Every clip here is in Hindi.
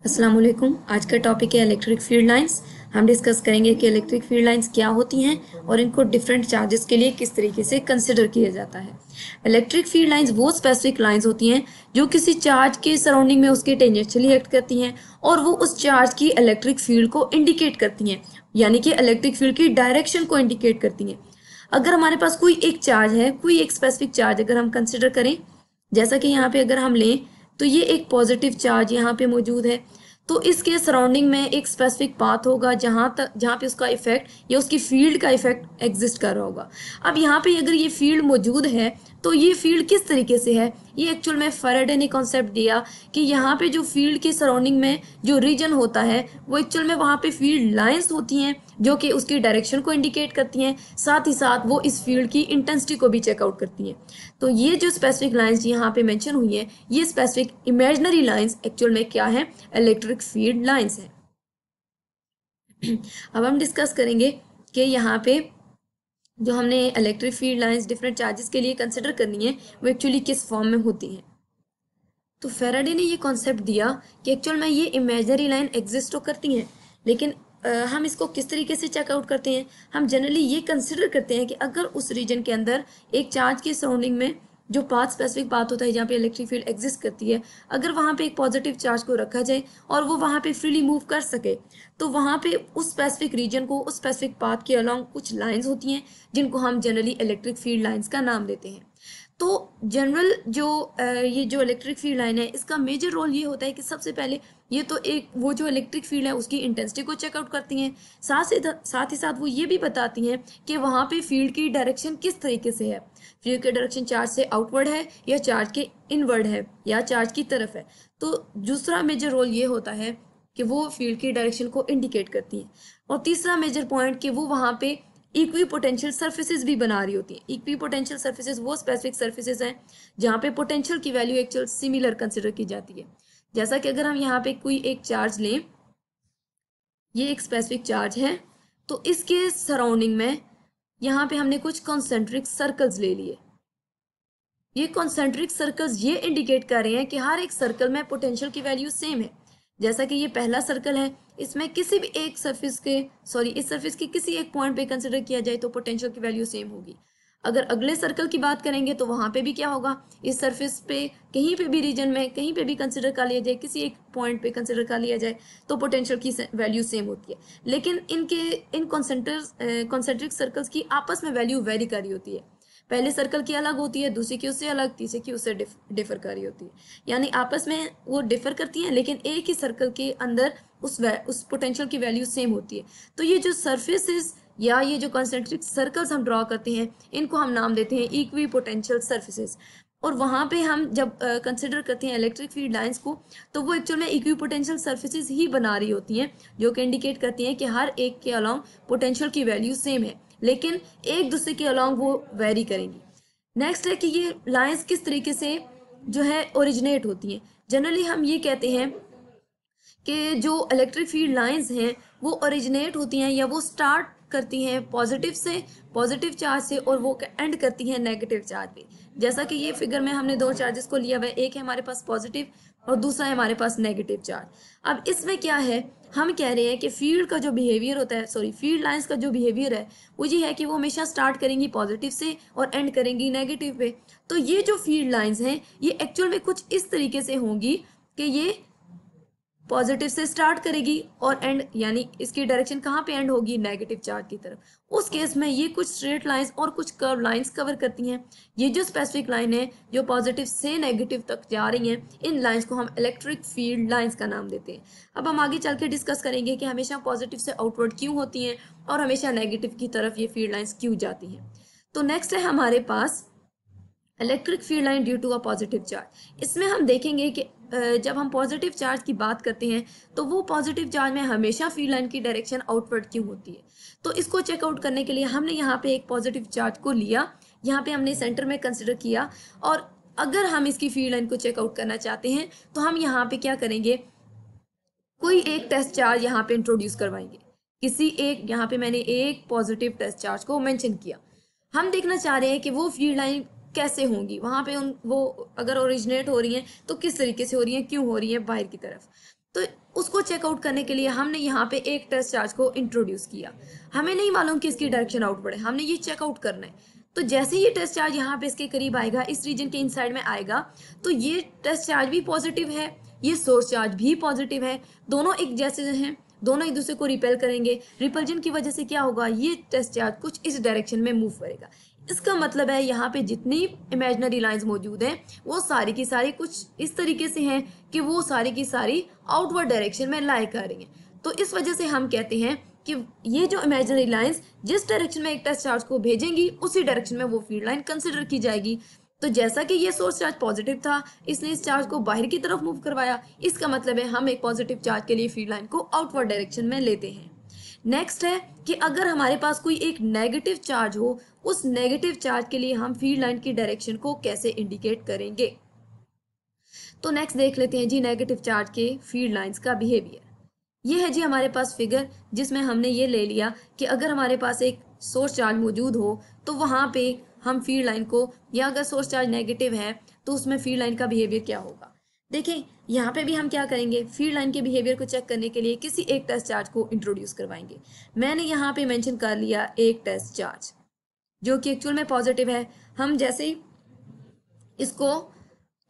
अस्सलाम वालेकुम। आज का टॉपिक है इलेक्ट्रिक फील्ड लाइंस। हम डिस्कस करेंगे कि इलेक्ट्रिक फील्ड लाइंस क्या होती हैं और इनको डिफरेंट चार्जेस के लिए किस तरीके से कंसिडर किया जाता है। इलेक्ट्रिक फील्ड लाइंस वो स्पेसिफिक लाइंस होती हैं जो किसी चार्ज के सराउंडिंग में उसके टेंजेंशियली एक्ट करती हैं और वो उस चार्ज की इलेक्ट्रिक फील्ड को इंडिकेट करती हैं, यानी कि इलेक्ट्रिक फील्ड की डायरेक्शन को इंडिकेट करती हैं। अगर हमारे पास कोई एक चार्ज है, कोई एक स्पेसिफिक चार्ज अगर हम कंसिडर करें, जैसा कि यहाँ पे अगर हम लें तो ये एक पॉजिटिव चार्ज यहाँ पे मौजूद है, तो इसके सराउंडिंग में एक स्पेसिफिक पाथ होगा जहाँ पे उसका इफेक्ट या उसकी फील्ड का इफेक्ट एग्जिस्ट कर रहा होगा। अब यहाँ पे अगर ये फील्ड मौजूद है तो ये फील्ड किस तरीके से है, ये एक्चुअल में फैराडे ने कॉन्सेप्ट दिया कि यहाँ पे जो फील्ड के सराउंडिंग में जो रीजन होता है वो एक्चुअल में वहाँ पे फील्ड लाइंस होती हैं जो कि उसकी डायरेक्शन को इंडिकेट करती हैं, साथ ही साथ वो इस फील्ड की इंटेंसिटी को भी चेकआउट करती हैं। तो ये जो स्पेसिफिक लाइंस यहाँ पे मेंशन हुई है, ये स्पेसिफिक इमेजिनरी लाइंस एक्चुअल में क्या है, इलेक्ट्रिक फील्ड लाइंस है। अब हम डिस्कस करेंगे कि यहाँ पे जो हमने electric field lines different charges के लिए कंसिडर करनी है वो एक्चुअली किस फॉर्म में होती हैं। तो फेराडे ने ये कॉन्सेप्ट दिया कि एक्चुअल में ये इमेजिनरी लाइन एग्जिस्ट तो करती हैं, लेकिन हम इसको किस तरीके से चेकआउट करते हैं। हम जनरली ये कंसिडर करते हैं कि अगर उस रीजन के अंदर एक चार्ज के सराउंडिंग में जो पाथ स्पेसिफिक पाथ होता है जहाँ पे इलेक्ट्रिक फील्ड एग्जिस्ट करती है, अगर वहाँ पे एक पॉजिटिव चार्ज को रखा जाए और वो वहाँ पे फ्रीली मूव कर सके, तो वहाँ पे उस स्पेसिफिक रीजन को उस स्पेसिफिक पाथ के अलॉन्ग कुछ लाइंस होती हैं जिनको हम जनरली इलेक्ट्रिक फील्ड लाइंस का नाम देते हैं। तो जनरल जो ये जो इलेक्ट्रिक फील्ड लाइन है, इसका मेजर रोल ये होता है कि सबसे पहले ये तो एक वो जो इलेक्ट्रिक फील्ड है उसकी इंटेंसिटी को चेकआउट करती हैं, साथ ही साथ वो ये भी बताती हैं कि वहाँ पे फील्ड की डायरेक्शन किस तरीके से है। फील्ड की डायरेक्शन चार्ज से आउटवर्ड है या चार्ज के इनवर्ड है या चार्ज की तरफ है। तो दूसरा मेजर रोल ये होता है कि वो फील्ड की डायरेक्शन को इंडिकेट करती है। और तीसरा मेजर पॉइंट कि वो वहाँ पे इक्वी पोटेंशियल सर्फेसिस भी बना रही होती हैं। इक्वी पोटेंशियल सर्फेसिस वो स्पेसिफिक सर्फेसिस हैं जहाँ पे पोटेंशियल की वैल्यू एक्चुअल सिमिलर कंसिडर की जाती है। जैसा कि अगर हम यहाँ पे कोई एक चार्ज लें, ये एक स्पेसिफिक चार्ज है, तो इसके सराउंडिंग में यहाँ पे हमने कुछ कॉन्सेंट्रिक सर्कल्स ले लिए। ये कॉन्सेंट्रिक सर्कल्स ये इंडिकेट कर रहे हैं कि हर एक सर्कल में पोटेंशियल की वैल्यू सेम है। जैसा कि ये पहला सर्कल है, इसमें किसी भी एक सरफेस के इस सरफेस के किसी एक पॉइंट पे कंसिडर किया जाए तो पोटेंशियल की वैल्यू सेम होगी। अगर अगले सर्कल की बात करेंगे तो वहां पे भी क्या होगा, इस सरफेस पे कहीं पे भी रीजन में कहीं पे भी कंसिडर कर लिया जाए, किसी एक पॉइंट पे कंसिडर कर लिया जाए तो पोटेंशियल की वैल्यू सेम होती है। लेकिन इन कॉन्सेंट्रिक सर्कल्स की आपस में वैल्यू वेरी कर रही होती है। पहले सर्कल की अलग होती है, दूसरी की उससे अलग, तीसरी की उससे डिफर कर रही होती है। यानी आपस में वो डिफर करती हैं लेकिन एक ही सर्कल के अंदर उस पोटेंशियल की वैल्यू सेम होती है। तो ये जो सर्फेसिस या ये जो कॉन्सेंट्रिक सर्कल्स हम ड्रॉ करते हैं, इनको हम नाम देते हैं इक्वी पोटेंशियल सर्फेसिस। और वहाँ पे हम जब कंसिडर करते हैं इलेक्ट्रिक फील्ड लाइंस को, तो वो एक्चुअल में इक्वी पोटेंशियल सर्फेसिस ही बना रही होती हैं जो कि इंडिकेट करती हैं कि हर एक के अलॉन्ग पोटेंशियल की वैल्यू सेम है, लेकिन एक दूसरे के अलॉन्ग वो वेरी करेंगी। नेक्स्ट है कि ये लाइंस किस तरीके से जो है ओरिजिनेट होती हैं। जनरली हम ये कहते हैं कि जो इलेक्ट्रिक फील्ड लाइंस हैं वो ओरिजिनेट होती हैं या वो स्टार्ट करती हैं पॉजिटिव से, पॉजिटिव चार्ज से, और वो एंड करती हैं नेगेटिव चार्ज पे। जैसा कि ये फिगर में हमने दो चार्जेस को लिया हुआ है, एक है हमारे पास पॉजिटिव और दूसरा है हमारे पास नेगेटिव चार्ज। अब इसमें क्या है, हम कह रहे हैं कि फील्ड का जो बिहेवियर होता है, फील्ड लाइंस का जो बिहेवियर है वो ये है कि वो हमेशा स्टार्ट करेंगी पॉजिटिव से और एंड करेंगी नेगेटिव पे। तो ये जो फील्ड लाइंस हैं ये एक्चुअल में कुछ इस तरीके से होंगी कि ये पॉजिटिव से स्टार्ट करेगी और एंड, यानी इसकी डायरेक्शन कहाँ पे एंड होगी, नेगेटिव चार्ज की तरफ। उस केस में ये कुछ स्ट्रेट लाइंस और कुछ कर्व लाइंस कवर करती हैं। ये जो स्पेसिफिक लाइन है जो पॉजिटिव से नेगेटिव तक जा रही हैं, इन लाइंस को हम इलेक्ट्रिक फील्ड लाइंस का नाम देते हैं। अब हम आगे चल के डिस्कस करेंगे कि हमेशा पॉजिटिव से आउटवर्ड क्यों होती हैं और हमेशा नेगेटिव की तरफ ये फील्ड लाइंस क्यों जाती हैं। तो नेक्स्ट है हमारे पास electric field line due to a positive charge. इसमें हम देखेंगे कि जब हम पॉजिटिव चार्ज की बात करते हैं तो वो पॉजिटिव चार्ज में हमेशा फील्ड लाइन की डायरेक्शन आउटवर्ड क्यों होती है। तो इसको चेकआउट करने के लिए हमने यहाँ पे एक पॉजिटिव चार्ज को लिया, यहाँ पे हमने सेंटर में कंसिडर किया, और अगर हम इसकी फील्ड लाइन को चेकआउट करना चाहते हैं तो हम यहाँ पे क्या करेंगे, कोई एक टेस्ट चार्ज यहाँ पे इंट्रोड्यूस करवाएंगे। किसी एक, यहाँ पे मैंने एक पॉजिटिव टेस्ट चार्ज को मेंशन किया। हम देखना चाह रहे हैं कि वो फील्ड लाइन कैसे होंगी वहां पे, उन वो अगर ओरिजिनेट हो रही हैं तो किस तरीके से हो रही हैं, क्यों हो रही हैं बाहर की तरफ। तो उसको चेकआउट करने के लिए हमने यहाँ पे एक टेस्ट चार्ज को इंट्रोड्यूस किया। हमें नहीं मालूम कि इसकी डायरेक्शन आउटवर्ड है, हमने ये चेकआउट करना है। तो जैसे ही ये टेस्ट चार्ज यहाँ पे इसके करीब आएगा, इस रीजन के इनसाइड में आएगा, तो ये टेस्ट चार्ज भी पॉजिटिव है, ये सोर्स चार्ज भी पॉजिटिव है, दोनों एक जैसे हैं, दोनों एक दूसरे को रिपेल करेंगे। रिपल्जन की वजह से क्या होगा, ये टेस्ट चार्ज कुछ इस डायरेक्शन में मूव करेगा। इसका मतलब है यहाँ पे जितनी इमेजिनरी लाइंस मौजूद हैं वो सारी की सारी कुछ इस तरीके से हैं कि वो सारी की सारी आउटवर्ड डायरेक्शन में लाई कर रही हैं। तो इस वजह से हम कहते हैं कि ये जो इमेजिनरी लाइंस जिस डायरेक्शन में एक टेस्ट चार्ज को भेजेंगी उसी डायरेक्शन में वो फील्ड लाइन कंसिडर की जाएगी। तो जैसा कि ये सोर्स चार्ज पॉजिटिव था, इसने इस चार्ज को बाहर की तरफ मूव करवाया, इसका मतलब है हम एक पॉजिटिव चार्ज के लिए फील्ड लाइन को आउटवर्ड डायरेक्शन में लेते हैं। नेक्स्ट है कि अगर हमारे पास कोई एक नेगेटिव चार्ज हो, उस नेगेटिव चार्ज के लिए हम फील्ड लाइन की डायरेक्शन को कैसे इंडिकेट करेंगे। तो नेक्स्ट देख लेते हैं जी नेगेटिव चार्ज के फील्ड लाइंस का बिहेवियर। ये है जी हमारे पास फिगर, जिसमें हमने ये ले लिया कि अगर हमारे पास एक सोर्स चार्ज मौजूद हो तो वहां पे हम फील्ड लाइन को, या अगर सोर्स चार्ज नेगेटिव है तो उसमें फील्ड लाइन का बिहेवियर क्या होगा। देखें यहाँ पे भी हम क्या करेंगे, फील्ड लाइन के बिहेवियर को चेक करने के लिए किसी एक टेस्ट चार्ज को इंट्रोड्यूस करवाएंगे। मैंने यहाँ पे मेंशन कर लिया एक टेस्ट चार्ज जो कि एक्चुअल में पॉजिटिव है। हम जैसे ही इसको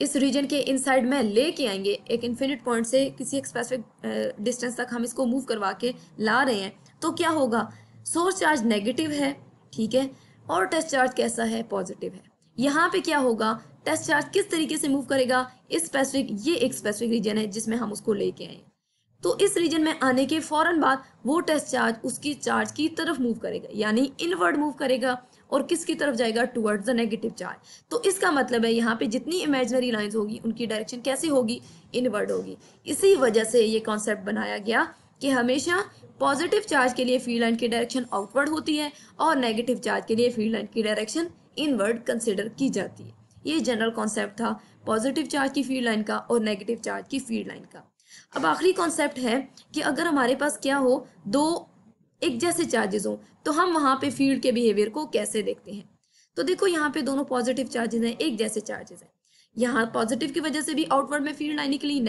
इस रीजन के इनसाइड में लेके आएंगे, एक इन्फिनिट पॉइंट से किसी एक स्पेसिफिक डिस्टेंस तक हम इसको मूव करवा के ला रहे हैं, तो क्या होगा, सोर्स चार्ज नेगेटिव है, ठीक है, और टेस्ट चार्ज कैसा है, पॉजिटिव है। यहाँ पे क्या होगा, टेस्ट चार्ज किस तरीके से मूव करेगा, इस स्पेसिफिक, ये एक स्पेसिफिक रीजन है जिसमें हम उसको लेके आए, तो इस रीजन में आने के फौरन बाद वो टेस्ट चार्ज उसकी चार्ज की तरफ मूव करेगा, यानी इनवर्ड मूव करेगा, और किसकी तरफ जाएगा, टुवर्ड्स द नेगेटिव चार्ज। तो इसका मतलब है यहाँ पे जितनी इमेजिनरी लाइंस होगी उनकी डायरेक्शन कैसी होगी, इनवर्ड होगी। इसी वजह से ये कॉन्सेप्ट बनाया गया कि हमेशा पॉजिटिव चार्ज के लिए फील्ड लाइन की डायरेक्शन आउटवर्ड होती है और नेगेटिव चार्ज के लिए फील्ड लाइन की डायरेक्शन इनवर्ड कंसिडर की जाती है। ये जनरल कॉन्सेप्ट था पॉजिटिव चार्ज की फील्ड लाइन का और नेगेटिव चार्ज की फील्ड लाइन का। अब आखिरी कॉन्सेप्ट है कि अगर हमारे पास क्या हो, दो एक जैसे चार्जेस हो, तो हम वहां पे फील्ड के बिहेवियर को कैसे देखते हैं। तो देखो यहाँ पे दोनों पॉजिटिव चार्जेस हैं, एक जैसे चार्जेस हैं। यहाँ पॉजिटिव की वजह से भी आउटवर्ड में फील्ड लाइन निकली,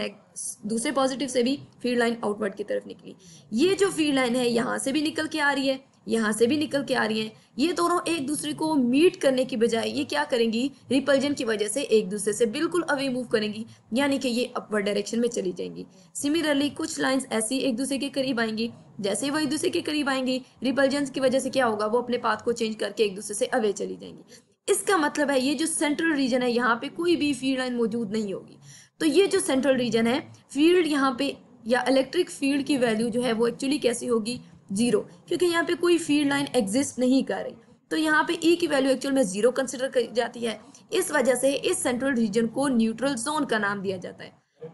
दूसरे पॉजिटिव से भी फील्ड लाइन आउटवर्ड की तरफ निकली। ये जो फील्ड लाइन है यहाँ से भी निकल के आ रही है, यहाँ से भी निकल के आ रही है। ये दोनों एक दूसरे को मीट करने की बजाय ये क्या करेंगी, रिपल्जन की वजह से एक दूसरे से बिल्कुल अवे मूव करेंगी, यानी कि ये अपवर्ड डायरेक्शन में चली जाएंगी। सिमिलरली कुछ लाइंस ऐसी एक दूसरे के करीब आएंगी, जैसे ही वो एक दूसरे के करीब आएंगी, रिपल्जन की वजह से क्या होगा, वो अपने पाथ को चेंज करके एक दूसरे से अवे चली जाएंगी। इसका मतलब है ये जो सेंट्रल रीजन है यहाँ पे कोई भी फील्ड लाइन मौजूद नहीं होगी। तो ये जो सेंट्रल रीजन है, फील्ड यहाँ पे या इलेक्ट्रिक फील्ड की वैल्यू जो है वो एक्चुअली कैसी होगी, जीरो, क्योंकि यहाँ पे कोई फील्ड लाइन एग्जिस्ट नहीं कर रही। तो यहाँ पे ई की वैल्यू एक्चुअल में जीरो कंसिडर की जाती है। इस वजह से इस सेंट्रल रीजन को न्यूट्रल जोन का नाम दिया जाता है।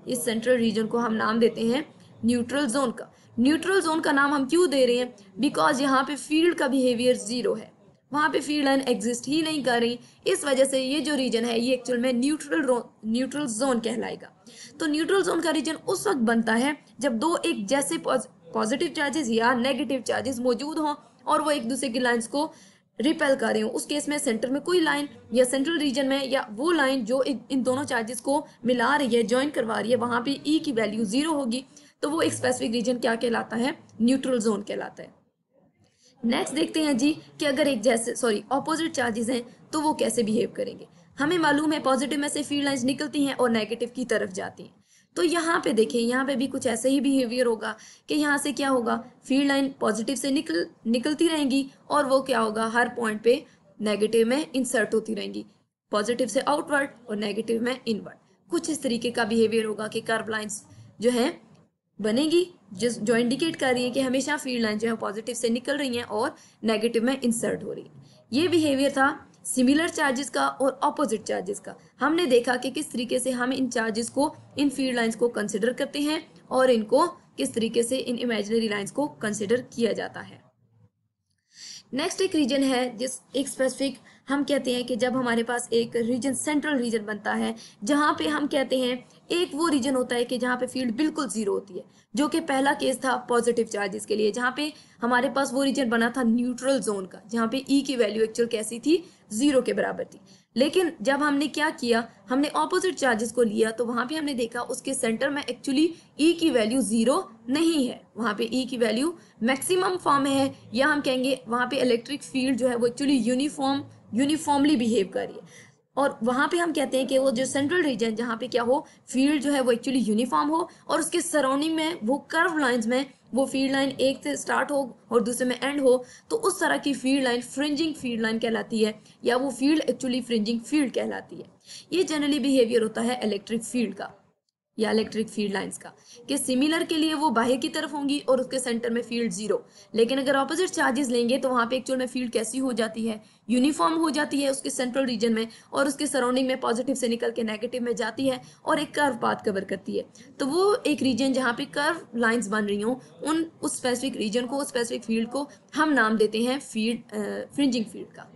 इस सेंट्रल रीजन को हम नाम देते हैं न्यूट्रल जोन का। न्यूट्रल जोन का नाम हम क्यों दे रहे हैं, बिकॉज यहाँ पे फील्ड का बिहेवियर जीरो है, वहां पे फील्ड लाइन एग्जिस्ट ही नहीं कर रही। इस वजह से ये जो रीजन है ये एक्चुअल में न्यूट्रल जोन कहलाएगा। तो न्यूट्रल जोन का रीजन उस वक्त बनता है जब दो एक जैसे पॉजिटिव चार्जेस या नेगेटिव चार्जेस मौजूद हों और वो एक दूसरे की लाइंस को रिपेल कर रहे हो। उस केस में सेंटर में कोई लाइन या सेंट्रल रीजन में या वो लाइन जो इन दोनों चार्जेस को मिला रही है, ज्वाइन करवा रही है, वहां पे ई की वैल्यू जीरो होगी। तो वो एक स्पेसिफिक रीजन क्या कहलाता है, न्यूट्रल जोन कहलाता है। नेक्स्ट देखते हैं जी कि अगर एक जैसे ऑपोजिट चार्जेस हैं तो वो कैसे बिहेव करेंगे। हमें मालूम है पॉजिटिव में से फील्ड लाइंस निकलती हैं और नेगेटिव की तरफ जाती हैं। तो यहाँ पे देखें, यहाँ पे भी कुछ ऐसे ही बिहेवियर होगा कि यहाँ से क्या होगा, फील्ड लाइन पॉजिटिव से निकलती रहेंगी और वो क्या होगा, हर पॉइंट पे नेगेटिव में इंसर्ट होती रहेंगी, पॉजिटिव से आउटवर्ड और नेगेटिव में इनवर्ड। कुछ इस तरीके का बिहेवियर होगा कि कर्व लाइंस जो है बनेगी जो इंडिकेट कर रही है कि हमेशा फील्ड लाइन जो है पॉजिटिव से निकल रही हैं और नेगेटिव में इंसर्ट हो रही है। ये बिहेवियर था सिमिलर चार्जेस का और ऑपोजिट चार्जेस का। हमने देखा कि किस तरीके से हम इन चार्जेस को, इन फील्ड लाइंस को कंसिडर करते हैं और इनको किस तरीके से इन इमेजिनरी लाइंस को कंसिडर किया जाता है। नेक्स्ट एक रीजन है जिस एक स्पेसिफिक हम कहते हैं कि जब हमारे पास एक रीजन सेंट्रल रीजन बनता है जहां पे हम कहते हैं एक वो रीजन होता है कि जहाँ पे फील्ड बिल्कुल जीरो होती है, जो कि पहला केस था पॉजिटिव चार्जेस के लिए, जहाँ पे हमारे पास वो रीजन बना था न्यूट्रल जोन का, जहाँ पे ई की वैल्यू एक्चुअल कैसी थी, जीरो के बराबर थी। लेकिन जब हमने क्या किया, हमने ऑपोजिट चार्जेस को लिया, तो वहां पे हमने देखा उसके सेंटर में एक्चुअली ई की वैल्यू जीरो नहीं है, वहां पे ई की वैल्यू मैक्सिमम फॉर्म में है, या हम कहेंगे वहां पे इलेक्ट्रिक फील्ड जो है वो एक्चुअली यूनिफॉर्मली बिहेव कर रही है। और वहां पे हम कहते हैं कि वो जो सेंट्रल रीजन जहाँ पे क्या हो, फील्ड जो है वो एक्चुअली यूनिफॉर्म हो, और उसके सराउंडिंग में वो कर्व लाइंस में वो फील्ड लाइन एक से स्टार्ट हो और दूसरे में एंड हो, तो उस तरह की field line fringing field line कहलाती है, या वो फील्ड एक्चुअली फ्रिंजिंग फील्ड कहलाती है। ये जनरली बिहेवियर होता है इलेक्ट्रिक फील्ड का या इलेक्ट्रिक फील्ड लाइंस का, कि सिमिलर के लिए वो बाहर की तरफ होंगी और उसके सेंटर में फील्ड जीरो। लेकिन अगर ऑपोजिट चार्जेस लेंगे तो वहां पे एक्चुअल में फील्ड कैसी हो जाती है, यूनिफॉर्म हो जाती है उसके सेंट्रल रीजन में, और उसके सराउंडिंग में पॉजिटिव से निकल के नेगेटिव में जाती है और एक कर्व पाथ कवर करती है। तो वो एक रीजन जहाँ पे कर्व लाइंस बन रही हों, उस स्पेसिफिक रीजन को, उस स्पेसिफिक फील्ड को हम नाम देते हैं फ्रिंजिंग फील्ड का।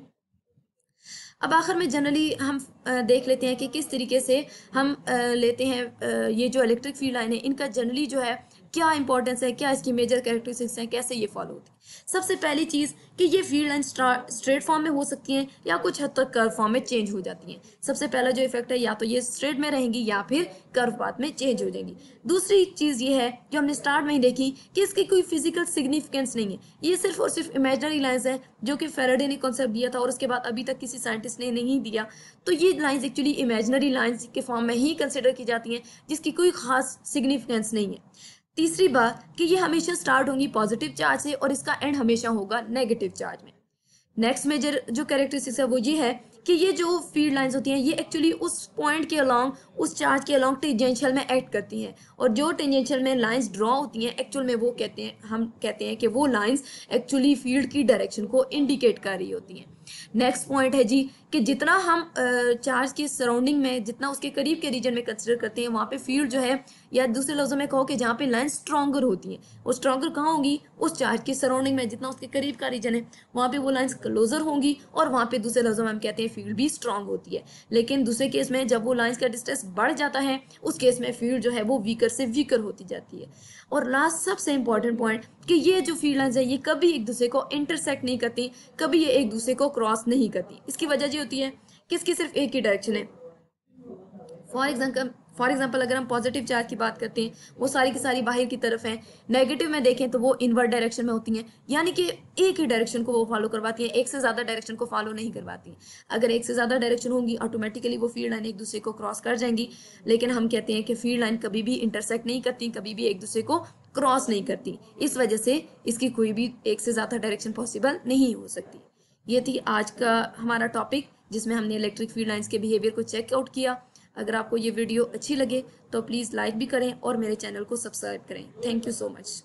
अब आखिर में जनरली हम देख लेते हैं कि किस तरीके से हम लेते हैं ये जो इलेक्ट्रिक फील्ड लाइन है, इनका जनरली जो है क्या इंपॉर्टेंस है, क्या इसकी मेजर कैरेक्टरिस्टिक्स हैं, कैसे ये फॉलो होती है। सबसे पहली चीज़ कि ये फील्ड लाइन स्ट्रेट फॉर्म में हो सकती हैं या कुछ हद तक कर्व फॉर्म में चेंज हो जाती हैं। सबसे पहला जो इफेक्ट है, या तो ये स्ट्रेट में रहेंगी या फिर कर्व पाथ में चेंज हो जाएंगी। दूसरी चीज़ ये है जो हमने स्टार्ट में ही देखी कि इसकी कोई फिजिकल सिग्निफिकेंस नहीं है, ये सिर्फ और सिर्फ इमेजिनरी लाइन्स है जो कि फेराडे ने कॉन्सेप्ट दिया था और उसके बाद अभी तक किसी साइंटिस्ट ने नहीं दिया। तो ये लाइन्स एक्चुअली इमेजिनरी लाइन्स के फॉर्म में ही कंसिडर की जाती हैं, जिसकी कोई खास सिग्निफिकेंस नहीं है। तीसरी बात कि ये हमेशा स्टार्ट होंगी पॉजिटिव चार्ज से और इसका एंड हमेशा होगा नेगेटिव चार्ज में। नेक्स्ट मेजर जो कैरेक्टरिस्टिक्स है वो ये है कि ये जो फील्ड लाइंस होती हैं ये एक्चुअली उस पॉइंट के अलोंग, उस चार्ज के अलोंग टेंजेंशियल में एक्ट करती हैं, और जो टेंजेंशियल में लाइंस ड्रॉ होती हैं एक्चुअल में वो हम कहते हैं कि वो लाइंस एक्चुअली फील्ड की डायरेक्शन को इंडिकेट कर रही होती हैं। नेक्स्ट पॉइंट है जी कि जितना हम चार्ज के सराउंडिंग में, जितना उसके करीब के रीजन में कंसिडर करते हैं, वहाँ पे फील्ड जो है, या दूसरे लफ्जों में कहो कि जहाँ पे लाइन स्ट्रॉन्गर होती हैं, वो स्ट्रॉन्गर कहाँ होंगी, उस चार्ज के सराउंडिंग में, जितना उसके करीब का रीजन है वहाँ पे वो लाइन्स क्लोजर होंगी, और वहाँ पे दूसरे लफ्जों में हम कहते हैं फील्ड भी स्ट्रॉन्ग होती है। लेकिन दूसरे केस में जब वो लाइन्स का डिस्टेंस बढ़ जाता है, उस केस में फील्ड जो है वो वीकर से वीकर होती जाती है। और लास्ट सबसे इंपॉर्टेंट पॉइंट कि ये जो फील्ड लाइन्स है ये कभी एक दूसरे को इंटरसेक्ट नहीं करती, कभी ये एक दूसरे को क्रॉस नहीं करती। इसकी वजह ये होती है कि इसकी सिर्फ एक ही डायरेक्शन है। फॉर एग्जाम्पल अगर हम पॉजिटिव चार्ज की बात करते हैं, वो सारी की सारी बाहर की तरफ हैं। नेगेटिव में देखें तो वो इनवर्ट डायरेक्शन में होती हैं, यानी कि एक ही डायरेक्शन को वो फॉलो करवाती हैं, एक से ज़्यादा डायरेक्शन को फॉलो नहीं करवाती हैं। अगर एक से ज़्यादा डायरेक्शन होंगी ऑटोमेटिकली वो फील्ड लाइन एक दूसरे को क्रॉस कर जाएंगी, लेकिन हम कहते हैं कि फील्ड लाइन कभी भी इंटरसेक्ट नहीं करती, कभी भी एक दूसरे को क्रॉस नहीं करती। इस वजह से इसकी कोई भी एक से ज़्यादा डायरेक्शन पॉसिबल नहीं हो सकती। ये थी आज का हमारा टॉपिक, जिसमें हमने इलेक्ट्रिक फील्ड लाइंस के बिहेवियर को चेकआउट किया। अगर आपको ये वीडियो अच्छी लगे तो प्लीज़ लाइक भी करें और मेरे चैनल को सब्सक्राइब करें। Thank you so much.